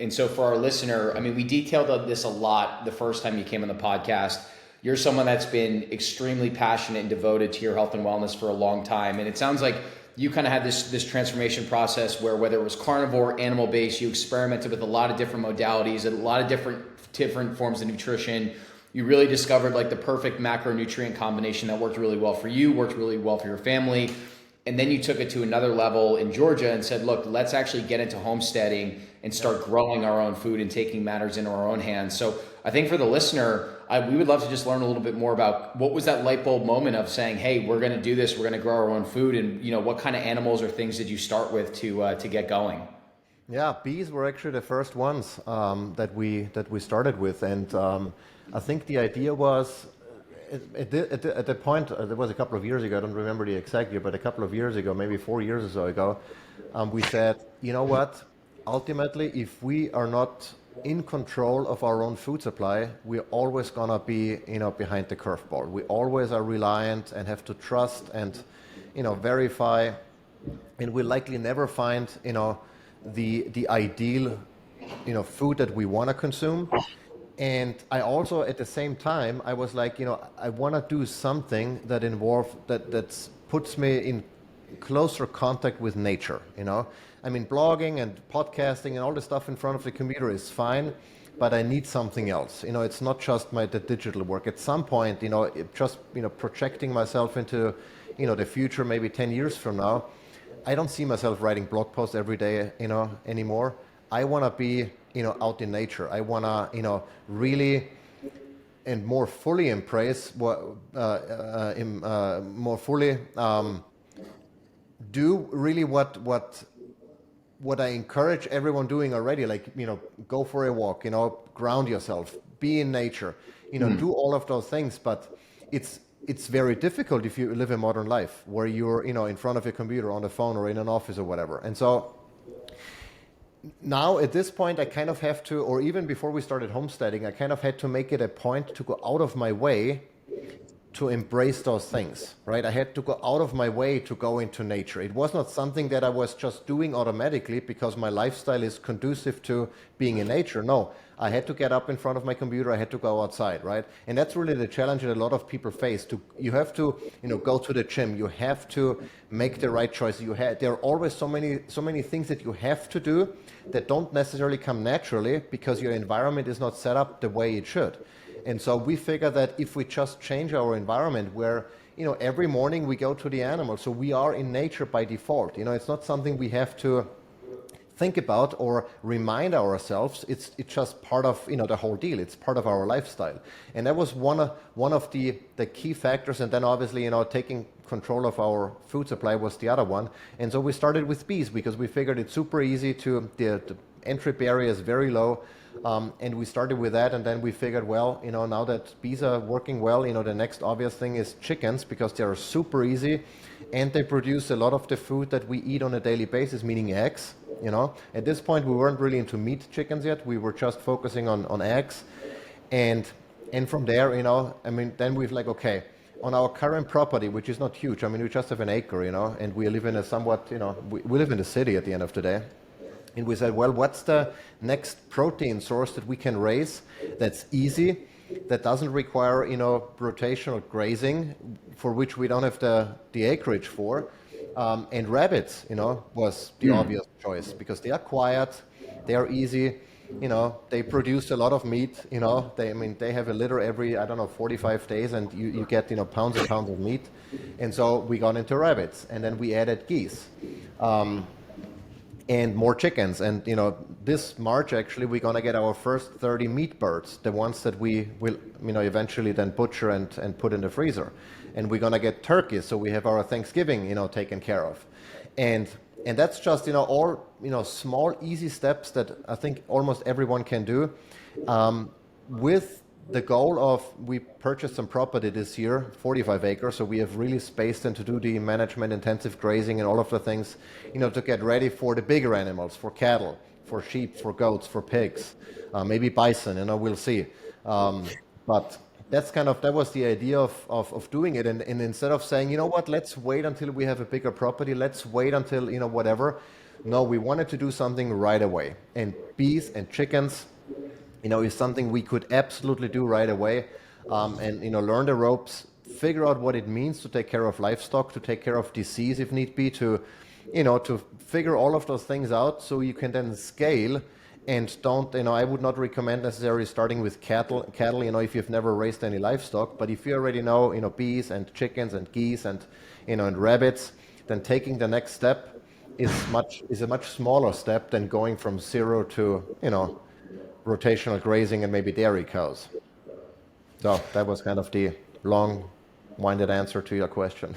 And so for our listener, I mean, we detailed this a lot the first time you came on the podcast. You're someone that's been extremely passionate and devoted to your health and wellness for a long time. And it sounds like you kind of had this transformation process where whether it was carnivore, animal based, you experimented with a lot of different modalities, a lot of different forms of nutrition. You really discovered like the perfect macronutrient combination that worked really well for you, worked really well for your family. And then you took it to another level in Georgia and said, look, let's actually get into homesteading and start growing our own food and taking matters into our own hands. So I think for the listener, we would love to just learn a little bit more about what was that light bulb moment of saying, hey, we're going to do this, we're going to grow our own food. And what kind of animals or things did you start with to get going? Yeah, bees were actually the first ones that we started with, and I think the idea was at the point, there was a couple of years ago, I don't remember the exact year, but a couple of years ago, maybe 4 years or so ago, we said, you know what, ultimately, if we are not in control of our own food supply, we're always gonna be, behind the curveball. We always are reliant and have to trust and, verify, and we'll likely never find, the ideal, food that we want to consume. And I also, at the same time, I was like, I want to do something that puts me in closer contact with nature. I mean, blogging and podcasting and all the stuff in front of the computer is fine, but I need something else. It's not just the digital work. At some point, projecting myself into, the future, maybe 10 years from now, I don't see myself writing blog posts every day, anymore. I want to be, out in nature. I want to, really and more fully embrace more fully do really what I encourage everyone doing already. Like, go for a walk, ground yourself, be in nature, do all of those things. But it's very difficult if you live a modern life where you're, in front of a computer, on the phone, or in an office or whatever. And so now at this point, I kind of have to, or even before we started homesteading, I kind of had to make it a point to go out of my way to embrace those things, right? I had to go out of my way to go into nature. It was not something that I was just doing automatically because my lifestyle is conducive to being in nature. No, I had to get up in front of my computer. I had to go outside, right? And that's really the challenge that a lot of people face. You have to, go to the gym. You have to make the right choice. There are always so many things that you have to do that don't necessarily come naturally because your environment is not set up the way it should. And so we figure that if we just change our environment where, every morning we go to the animals, so we are in nature by default. It's not something we have to think about or remind ourselves. It's just part of, the whole deal. It's part of our lifestyle. And that was one of the key factors. And then obviously, taking control of our food supply was the other one. And so we started with bees because we figured it's super easy the entry barrier is very low. And we started with that, and then we figured, well, now that bees are working well, the next obvious thing is chickens, because they are super easy, and they produce a lot of the food that we eat on a daily basis, meaning eggs. At this point, we weren't really into meat chickens yet. We were just focusing on eggs, and from there, then we've like, okay, on our current property, which is not huge. I mean, we just have an acre, and we live in a somewhat, we live in the city at the end of the day. And we said, well, what's the next protein source that we can raise that's easy, that doesn't require, rotational grazing, for which we don't have the acreage for? And rabbits, was the obvious choice because they are quiet, they are easy, they produce a lot of meat, they have a litter every, 45 days, and you get, pounds and pounds of meat. And so we got into rabbits, and then we added geese. And more chickens. And this March actually we're gonna get our first 30 meat birds, the ones that we will eventually then butcher and put in the freezer. And we're gonna get turkeys, so we have our Thanksgiving taken care of. And that's just all small easy steps that I think almost everyone can do, with the goal of, we purchased some property this year, 45 acres, so we have really spaced in to do the management, intensive grazing, and all of the things, to get ready for the bigger animals, for cattle, for sheep, for goats, for pigs, maybe bison, we'll see. But that was the idea of doing it. And instead of saying, let's wait until we have a bigger property, let's wait until, whatever, No, we wanted to do something right away. And bees and chickens, is something we could absolutely do right away. And, learn the ropes, figure out what it means to take care of livestock, to take care of disease if need be, to figure all of those things out so you can then scale. And don't, I would not recommend necessarily starting with cattle, if you've never raised any livestock, but if you already know, bees and chickens and geese and, and rabbits, then taking the next step is a much smaller step than going from zero to, rotational grazing and maybe dairy cows. So that was kind of the long-winded answer to your question.